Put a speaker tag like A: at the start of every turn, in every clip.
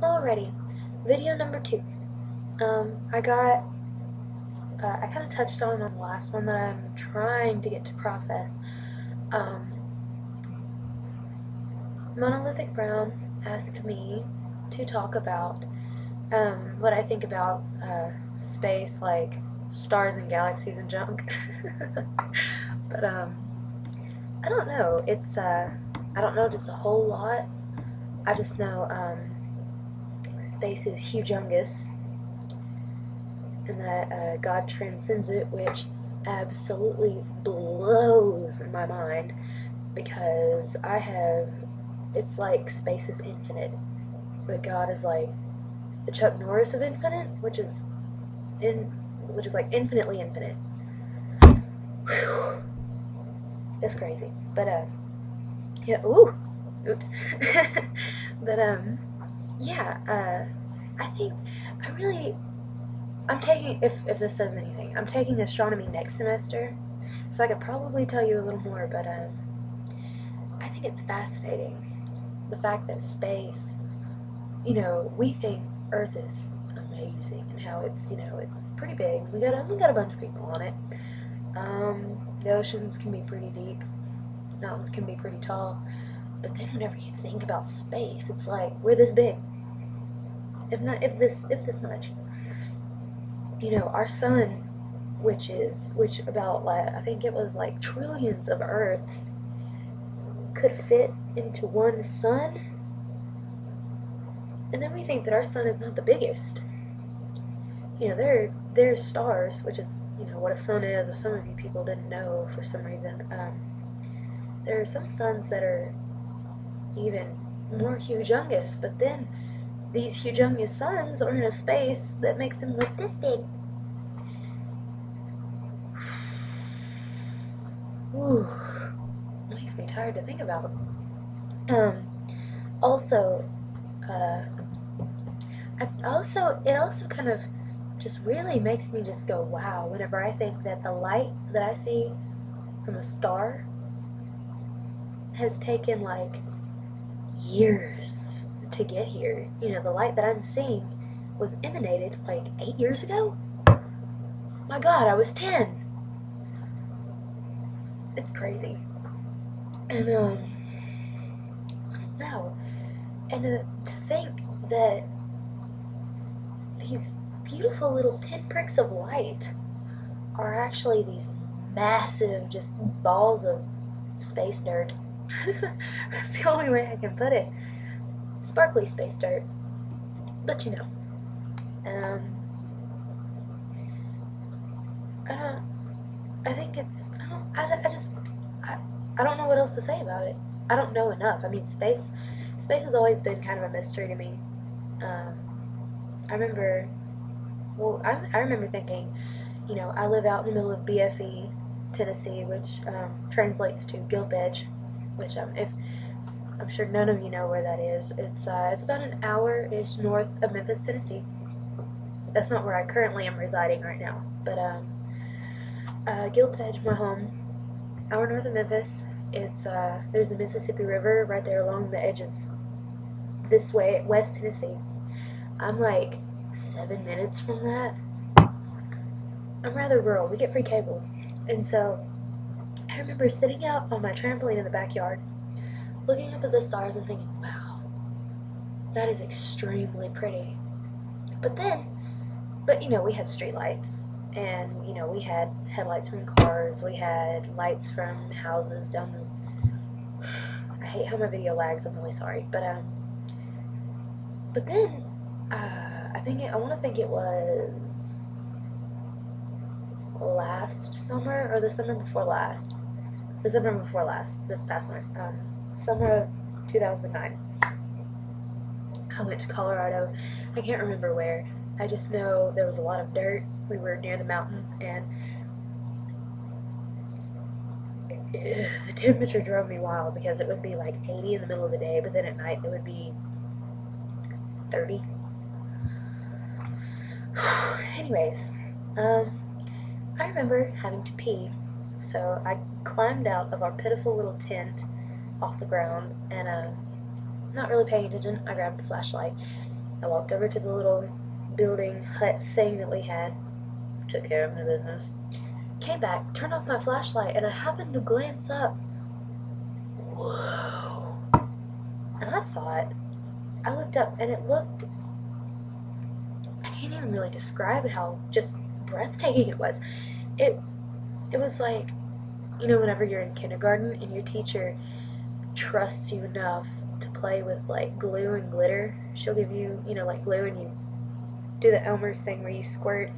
A: Alrighty, video number 2. I kind of touched on the last one that I'm trying to get to process. Monolithic Brown asked me to talk about what I think about space, like stars and galaxies and junk. But I don't know. I don't know just a whole lot. I just know space is humongous, and that God transcends it, which absolutely blows my mind, because it's like space is infinite, but God is like the Chuck Norris of infinite, which is like infinitely infinite. Whew. That's crazy. But yeah, oops. But yeah, I'm taking, if this says anything, I'm taking astronomy next semester, so I could probably tell you a little more, but I think it's fascinating, the fact that space, we think Earth is amazing, and how it's pretty big. We got a bunch of people on it. The oceans can be pretty deep, mountains can be pretty tall, but then whenever you think about space, it's like, we're this big, if this much. Our sun, which about, like, I think it was like trillions of Earths could fit into one sun. And then we think that our sun is not the biggest. There's stars, which is, what a sun is, if some of you people didn't know for some reason. There are some suns that are even more humongous, but then these humongous suns are in a space that makes them look this big. Ooh, it makes me tired to think about. Also, it also kind of just really makes me just go wow whenever I think that the light that I see from a star has taken like years to get here. The light that I'm seeing was emanated like 8 years ago. My God, I was 10. It's crazy. And I don't know. And to think that these beautiful little pinpricks of light are actually these massive, just balls of space dirt. That's the only way I can put it. Sparkly space dirt. But I don't know what else to say about it. I don't know enough. I mean, space has always been kind of a mystery to me. I remember thinking, I live out in the middle of BFE, Tennessee, which translates to Gilt Edge, which if I'm sure none of you know where that is. It's about an hour-ish north of Memphis, Tennessee. That's not where I currently am residing right now, but Gilt Edge, my home, hour north of Memphis. It's there's the Mississippi River right there along the edge of this way, West Tennessee. I'm like 7 minutes from that. I'm rather rural. We get free cable, and so I remember sitting out on my trampoline in the backyard, looking up at the stars and thinking, wow, that is extremely pretty. But we had street lights, and, we had headlights from cars, we had lights from houses down the... I hate how my video lags, I'm really sorry, but then, I want to think it was last summer, or the summer before last, this past one, summer of 2009, I went to Colorado. I can't remember where. I just know there was a lot of dirt. We were near the mountains, and the temperature drove me wild, because it would be like 80 in the middle of the day, but then at night it would be 30. Anyways, I remember having to pee, so I climbed out of our pitiful little tent off the ground, and not really paying attention, I grabbed the flashlight. I walked over to the little building hut thing that we had, took care of my business, came back, turned off my flashlight, and I happened to glance up. Whoa. And I looked up, and it looked, I can't even really describe how just breathtaking it was. It was like, you know, whenever you're in kindergarten and your teacher trusts you enough to play with like glue and glitter, she'll give you, you know, like glue, and you do the Elmer's thing where you squirt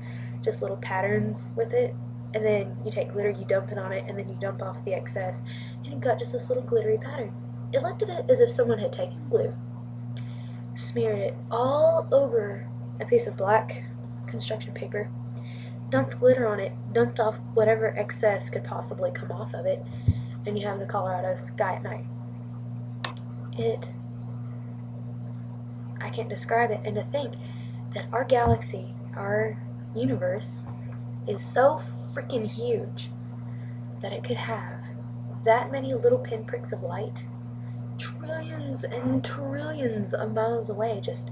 A: just little patterns with it, and then you take glitter, you dump it on it, and then you dump off the excess, and you've got just this little glittery pattern. It looked at it as if someone had taken glue, smeared it all over a piece of black construction paper, dumped glitter on it, dumped off whatever excess could possibly come off of it, and you have the Colorado sky at night. I can't describe it, and to think that our galaxy, our universe, is so freaking huge that it could have that many little pinpricks of light trillions and trillions of miles away. Just,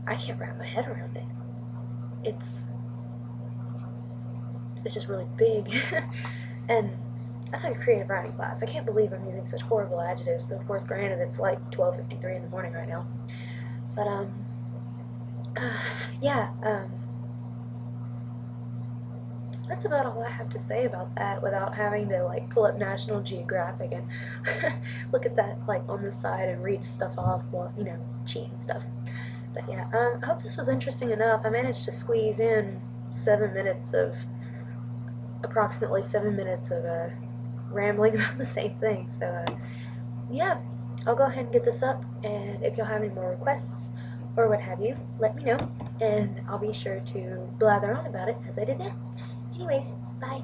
A: I can't wrap my head around it. It's just really big. And I took a creative writing class. I can't believe I'm using such horrible adjectives. Of course, granted, it's like 12:53 in the morning right now. But, yeah, that's about all I have to say about that without having to, like, pull up National Geographic and look at that, like, on the side and read stuff off while, you know, cheat and stuff. But, yeah, I hope this was interesting enough. I managed to squeeze in approximately 7 minutes of, rambling about the same thing. So, yeah, I'll go ahead and get this up, and if y'all have any more requests or what have you, let me know, and I'll be sure to blather on about it as I did now. Anyways, bye.